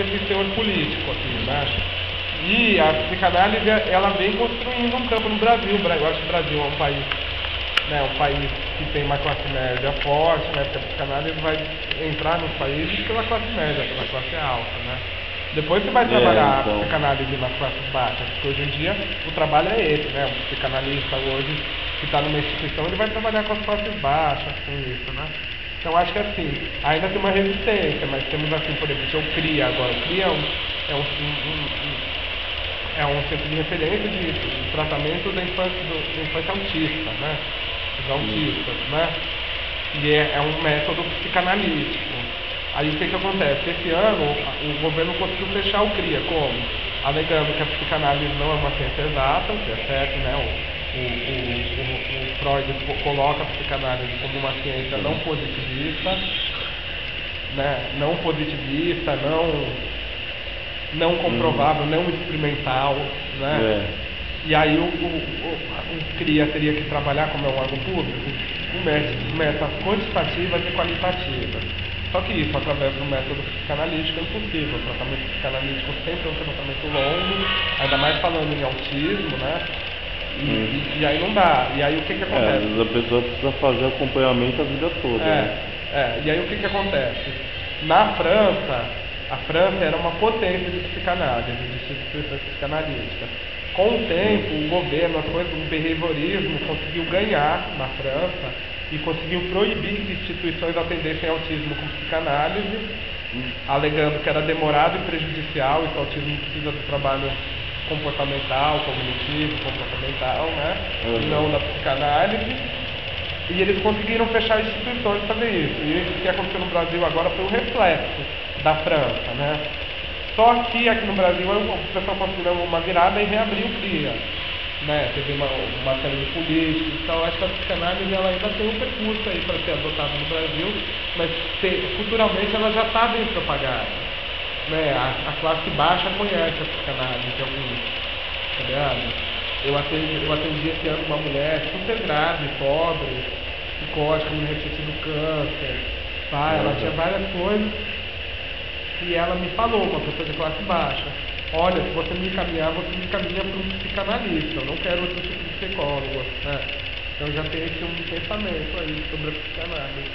esse teor político aqui, né? E a psicanálise, ela vem construindo um campo no Brasil. Eu acho que o Brasil é um país, né, um país que tem uma classe média forte, né? Porque a psicanálise vai entrar nos países pela classe média, pela classe alta, né? Depois você vai trabalhar a psicanálise nas classes baixas, porque hoje em dia o trabalho é esse, né? O psicanalista hoje que está numa instituição, ele vai trabalhar com as classes baixas, com isso, né? Então acho que assim, ainda tem uma resistência, mas temos assim, por exemplo, o CRIA agora. O CRIA é um centro de referência de tratamento da infância autista, né? Dos autistas, né? E é um método psicanalítico. Aí o que acontece? Esse ano o governo conseguiu fechar o CRIA, como? Alegando que a psicanálise não é uma ciência exata, o que é certo, né? O Freud coloca a psicanálise como uma ciência não positivista, né? Não positivista, não comprovável, não experimental, né? E aí o CRIA teria que trabalhar, como é um órgão público, com metas quantitativas e qualitativas. Só que isso, através do método psicanalítico, é impossível. O tratamento psicanalítico sempre é um tratamento longo, ainda mais falando em autismo, né? E aí não dá. E aí o que acontece? A pessoa precisa fazer acompanhamento a vida toda. E aí o que acontece? Na França, a França era uma potência de psicanálise, de instituições psicanalísticas. Com o tempo, o governo, o behaviorismo conseguiu ganhar na França e conseguiu proibir que instituições atendessem autismo com psicanálise, alegando que era demorado e prejudicial, e que o autismo precisa do trabalho comportamental, cognitivo, comportamental, né? E não da psicanálise. E eles conseguiram fechar instituições para fazer isso. E o que aconteceu no Brasil agora foi o reflexo da França, né? Só que aqui no Brasil o pessoal conseguiu uma virada e reabriu o CRIA, né? Teve uma série de políticos, então acho que a psicanálise ela ainda tem um percurso aí para ser adotada no Brasil, mas culturalmente ela já está bem propagada, né? A classe baixa conhece a psicanálise de alguns, tá ligado? Eu atendi esse ano uma mulher super grave, pobre, psicótica, mulher que tinha tido câncer, tá? Ela tinha várias coisas. E ela me falou, uma pessoa de classe baixa: olha, se você me encaminhar, você me encaminha para um psicanalista, eu não quero outro tipo de psicólogo, né? Então já tem esse um pensamento aí sobre a psicanálise.